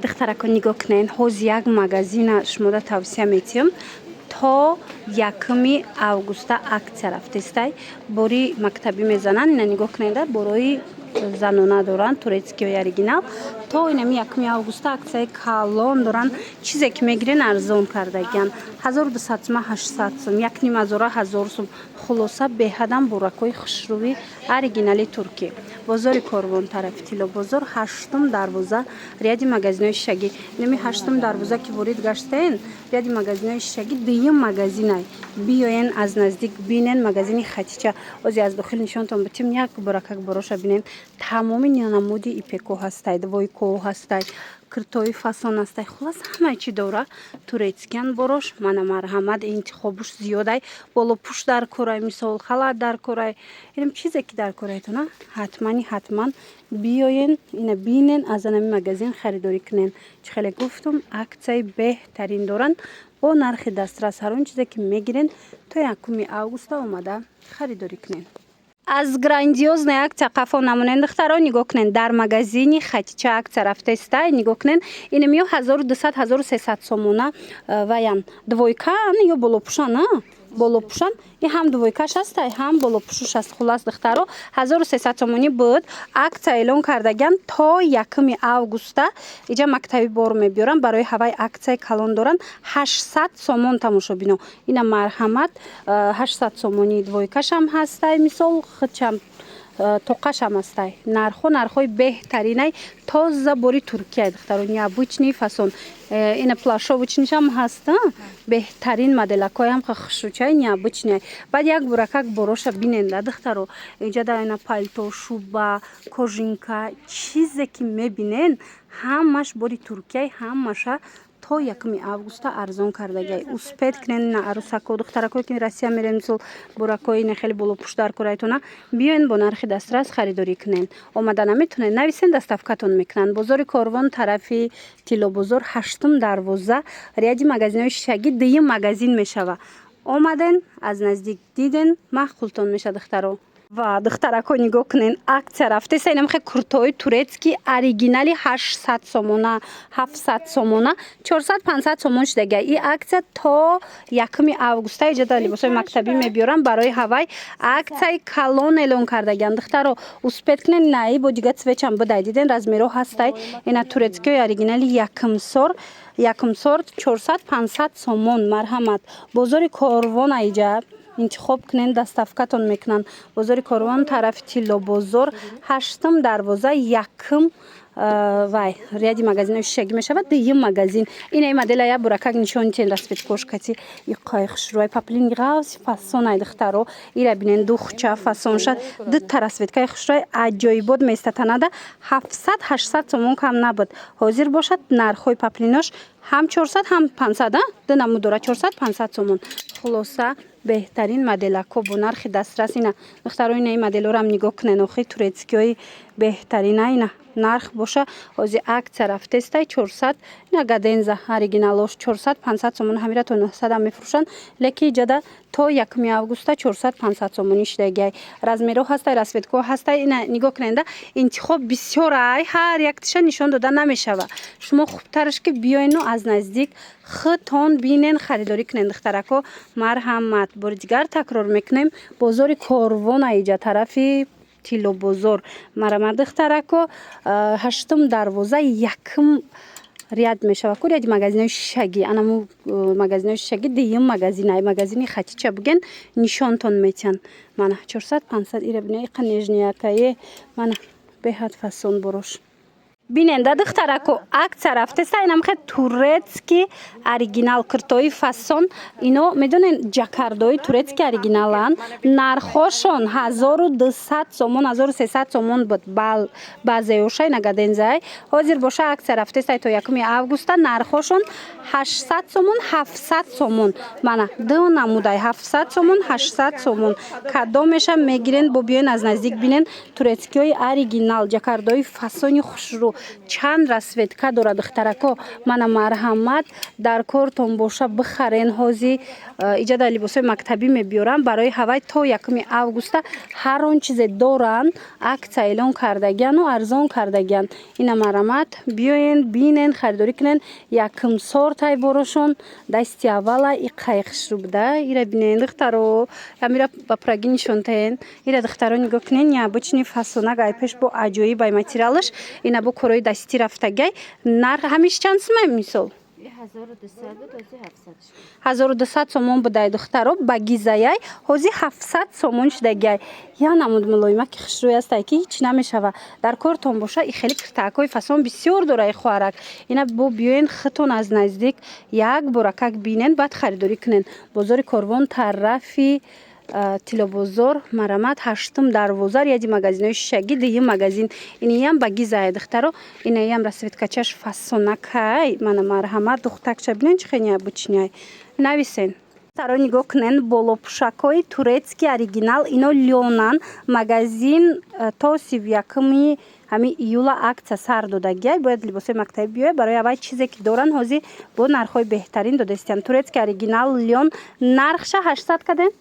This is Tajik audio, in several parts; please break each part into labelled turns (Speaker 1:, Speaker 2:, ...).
Speaker 1: духтарако нигоҳ кунед, ҳоз як магазина шумода тавсия метиҳам. То 1 августа аксия рафтестай. Бори мактаби мезананд, ина нигоҳ кунед, борои занона доранд, турецкиёи оригинал. То инами 1 августа аксияи калон доранд. Чизе ки мегирен арзон кардагиян. 1200 сум, 800 сум, 1500, 1000 сум. Хулоса беҳадам буракои хушрӯи оригинали туркӣ. Бозори Корвон тарафи Тилло бозор 8 дарвоза ряди магазинои шишагӣ. Инами 8 дарвоза ки ворид гаштаен, ряди магазинои шишагӣ дуюм магазинай. Биёен аз наздик бинен магазини Хатича. Ози аз дохил нишонтон битим, як буракак бороша бинен. Тамоми намуди ипеко ҳастай, войко ҳастай, киртои фасон ҳастай. Хулас ҳамаи чӣ дора. Турецкиян борош, мана марҳамат интихобуш зиёдай. Болопӯш дар корай, мисол халат дар корай. Инам чизе ки дар корайтона ҳатман биёен, ина бинен, аз анами магазин харидорӣ кунен. Чӣ хеле гуфтум, аксияи беҳтарин доранд. Бо нархи дастрас ҳар он чизе ки мегирен то 1 августа омада харидорӣ кунен. аз грандиозная акция қафо намунен духтаро нигоҳ кунен. Дар магазини Хатича акция рафтестай, нигоҳ кунен. Инам ё 1200-1300 сомона ваян. Двойка ё болопӯшан, болопӯшан. И ҳам двойкаш ҳастай, ҳам болопӯшуш аст. Хулас духтаро 1300 сомонӣ буд. Акция эълон кардагиян то 1 августа. Иҷа мактаби бор мебиёрам барои ҳаваи акцияи калон доранд. 800 сомон тамошобино. Ина марҳамат 800 сомонӣ двойкашам ҳастай, мисол хичам тоқашам ҳастай. Нархҳои беҳтаринай тоза бори Туркия духтаро, необычный фасон. Ина плашовочнишам ҳаст, беҳтарин моделакоям хушрӯчаи необычный. Баъд як буракак бороша биненда духтаро. Иҷа дар ина палто, шуба, кожинка, чизе ки мебинен ҳамаш бори Туркияи, ҳамаша то 1 августа арзон кардагиай. Успед кунен на арусако духтаракое ки Россия мерен, мисол буракои ина хеле болопӯш дар корайтона, биёен бо нархи дастрас харидорӣ кунен. Омада наметунед, нависен, доставкатон мекунанд. Бозори Корвон тарафи Тилло бозор 8 дарвоза ряди магазинои шишагӣ дуюм магазин мешава. Омаден, аз наздик диден, махқултон меша духтаро. Ва духтарако нигоҳ кунен, аксия рафтеса. Инам хе куртои турецки оригинали 800 сомона, 700 сомона, 400-500 сомон шудагия. И аксия то 1 августа иҷа дар либосои мактабӣ мебиёрам барои ҳавай аксияи калон эълон кардагиян. Духтаро успед кунен, наи бо дига цвечам бидай, диден размеро ҳастай. Ина турецкиёи оригинали якмсор 400-500 сомон марҳамат. Бозори Корвон иҷа интихоб кунен, доставкатон мекунанд. Бозори Корвон тарафи Тилло бозор 8 дарвоза 1 вай ряди магазинои шишагӣ мешавад. Дуюм магазин. Ина модела я буракак нишонитен распеткошкати иққои хушрӯи паплин ғавси фасонай духтаро. Ира бинен духча фасонша дутта распеткаи хушрӯи аҷоибот местатанада 700-800 сомон кам набуд. Ҳозир бошад нархҳои паплинош ҳам 400, ҳам 500, ду намуд дора 400-500 сомон. Хулоса беҳтарин моделако бо нархи дастрас. Ина духтаро ина моделорам нигоҳ кунен, охи турецкиёи беҳтарина. Ина нарх боша ҳози аксия рафтестай 400. Ина гаденза оригиналош 400-500 сомон, ҳамира то 900 мефурӯшанд, леки иҷада то 1 августа 400-500 сомонӣ шудагиай. Размеро ҳастай, расветко ҳастай. Ина нигоҳ куненда, интихоб бисёр ай, ҳар яктиша нишон дода намешава. Шумо хубтараш ки биёину аз наздик хитон бинен, харидорӣ кунен духтарако. Марҳамат. Бори дигар такрор мекунем. Бозори Корвон иҷа тарафи Тилло бозор марҳамат духтарако 8 дарвоза 1 ряд мешава. Ряди магазинои шишагӣ. Анаму магазинои шишагӣ дуюм магазинай. Магазини Хатича буген нишонтон метиҳанд. Мана 400-500 ира бина иқа нежниякае. Мана беҳад фасон борош. Биненда духтарако аксия рафтеста. Инам хе турецки оригинал киртои фасон. Ино медонен ҷакардои турецки оригиналан. Нархошон 1200 сомон, 1300 сомон буд. Баъзеёша ина гадензай. Ҳозир боша аксия рафтеста то 1 августа. Нархошон 800 сомон, 700 сомон. Мана ду намудай 700 сомон, 800 сомон. Кадомеша мегирен бо биёен аз наздик бинен турецкиёи оригинал ҷакардои фасони хушрӯ. чанд расветка дорад духтарако. Мана марҳамат дар кортон боша бихарен. ҳозир иҷада либосои мактабӣ мебиёрам барои ҳавай то 1 августа ҳар он чизе доранд акция эълон кардагияну арзон кардагиян. Ина марҳамат биёен бинен харидорӣ кунен. Якм сортай борошон дасти аввала и қайхшрубда ира бинен духтаро амира ба праги нишонтаен ира духтаро нигоҳ кунен необычный фасонак айпеш бо аҷоиб ай материалаш ина бо корои дастӣ рафтагай нарх ҳамиш чанд сумай мисол 1200 сомон будай духтаро ба гизаяй ҳозир 700 сомон шудагай. Я намуд мулоимаки хушрӯй астай ки ҳеч намешава дар кортон боша и хеле киртаакҳои фасон бисёр дорад хоҳарак. Ина бо биёен хитон аз наздик як боракак бинен баъд харидорӣ кунен. Бозори Корвон тарафи Тилобозор марҳамат 8 дарвоза ряди магазинои шишагӣ дигим магазин иниям ба гизая духтаро инаям расветкачаш фасонакай мана марҳамат духтакча бинен чӣ хеле необычняй нависен таро нигоҳ кунен болопушакҳои турецки оригинал ино лёнан магазин то 31 ҳамин июла акция сар додагиай бояд либосои мактабӣ биёяд барои аввал чизе ки доранд ҳозир бо нархҳои беҳтарин додастиянд. Турецки оригинал лён нархша 800 каден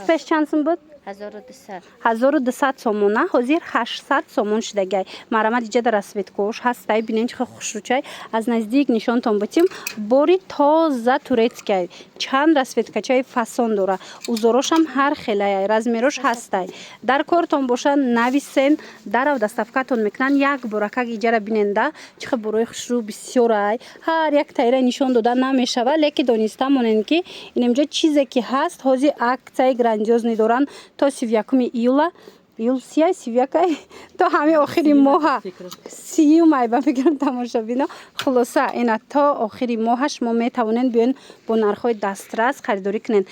Speaker 1: пеш чанд сум буд 1200 сомона ҳозир 800 сомон шудагай. Марҳамат иҷада расветкош ҳастай бинен чихел хушрӯчай аз наздик нишонтон бутим бори тоза турецкай чанд расветкачаи фасон дора узорошам ҳар хелаяй размерош ҳастай дар кортон боша нависен дарав доставкатон мекунан як боракак иҷара биненда чихел борои хушрӯ бисёрай ҳар як таира нишон дода намешава леки дониста монен ки инамҷо чизе ки ҳаст ҳозир акцияи грандиозни доранд то 31 июла июл 31 то ҳамин охири моҳа 30 май ба фикрам тамошобино хулоса ина то охири моҳа шумо метавонен биёен бо нархҳои дастрас харидорӣ кунен.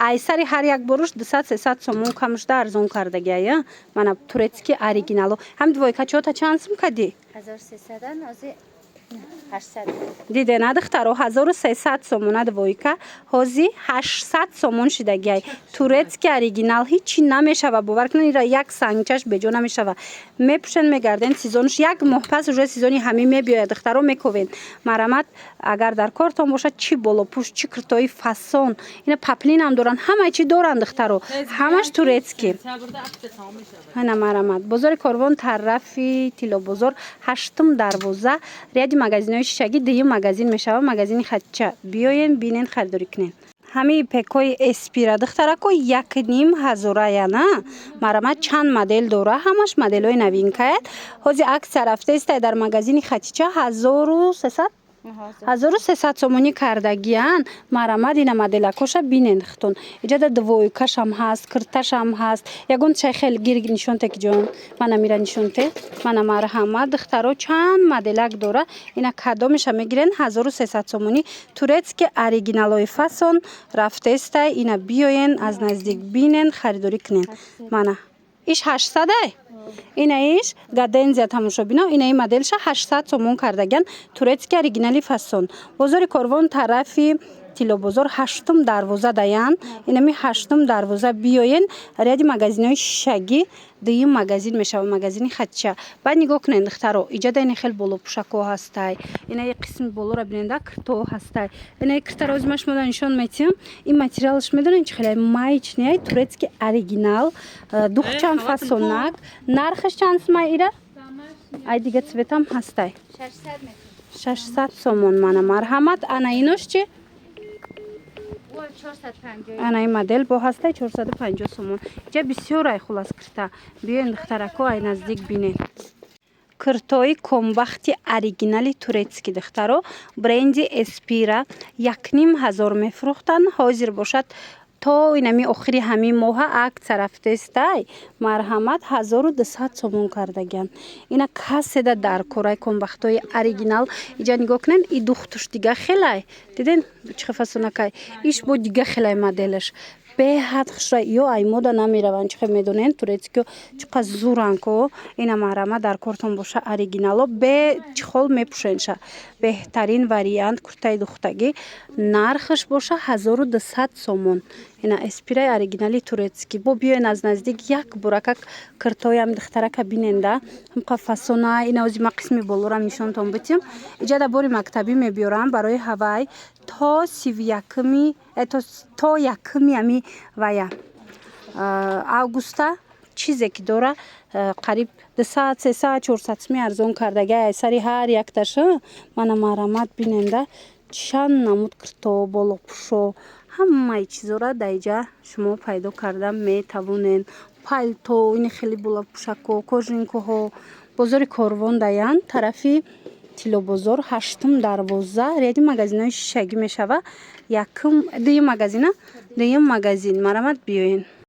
Speaker 1: Айсари ҳар як боруш 200-300 сомон кам шуда арзон кардагия мана турецки оригиналу ҳам двойкачота чанд сум кади 1300 озир 800 дидена духтаро 1300 сомона двойка ҳозир 800 сомон шудагиай. Турецки оригинал ҳичи намешава бовар кунен ира як сангчаш беҷо намешава мепӯшен мегарден сезонш як моҳ пас уже сезони ҳамин мебиёяд духтаро мековен. Марҳамат агар дар кортон боша чи болопӯш чи киртои фасон ина паплинам доранд ҳамаи чи доранд духтаро ҳамаш турецки ана марҳамат бозори Корвон тарафи Тилобозор 8 дарвоза ряди магазинои шишагӣ дигим магазин мешава магазини хатча биёен бинен харидорӣ кунен. ҳамин пекои эспира духтарако 1500 яна марҳамат чанд модел дора ҳамаш моделҳои новинкаят ҳозир акция рафтаистай дар магазини хатича 1300 сомонӣ кардагиян марҳамат ина моделакоша бинен хитон иҷада двойкашам ҳаст кирташам ҳаст ягон чай хел гир нишонте ҷон мана мира нишонте мана марҳамат духтаро чанд моделак дора ина кадомеша мегирен 1300 сомонӣ турецки оригиналои фасон рафтаистай ина биёен аз наздик бинен харидорӣ кунен мана иш 800 инаиш гадензия тамошобино инаи моделша 800 сомон кардаган турецки оригинали фасон бозори Корвон тарафи Тилобозор 8 дарвоза даян инами 8 дарвоза биёен ряди магазинои шишагӣ дигим магазин мешава магазини хатча ба нигоҳ кунен духтаро иҷада ина хел болопӯшакҳо ҳастай инаи қисми болора биненда киртоҳо ҳастай инаи киртаро озима шумода нишон метиҳам ин материалш медонен чӣ хеле маечняй турецки оригинал духчан фасонак нархаш чанд сумай ира ай дига цветам ҳастай 600 сомон мана марҳамат ана инош чи анаи модел бо ҳастай 450 сомон ҷа бисёрай хулас кирта биёен духтарако ай наздик бинен киртои комбахти оригинали турецки духтаро бренди эспира 1500 мефурӯхтанд ҳозир бошад то инами охири ҳамин моҳа акция рафтаистай марҳамат 1200 сомон кардаган ина каседа дар кораи комбахтои оригинал иҷа нигоҳ кунен и духтуш дига хелай диден чихе фасонакай иш бо дига хелай моделаш беҳад хушра ё аймода намераванд чихе медонен турецкиё чуқа зуранко ина марама дар кортон боша оригинало бе чихол мепушенша беҳтарин вариант куртаи духтагӣ нархаш боша 1200 сомон ина эспираи оригинали турецкӣ бо биёен аз наздик як буракак киртоям духтарака биненда ҳамқа фасона ина ози ма қисми болорам нишонтон битим иҷада бори мактабӣ мебиёрам барои ҳавай то 31 то 1 вая августа чизе ки дора қариб 200 300 400 арзон кардага сари ҳар якташа мана марамат биненда чанд намуд кирто болохушо ҳамаи чизора даиҷа шумо пайдо карда метавонен палто ини хеле булакпушако кожинкоҳо бозори корвон даян тарафи тиллобозор 8 дарвоза ряди магазинои шишагӣ мешава дуюм магазин марамат биёен.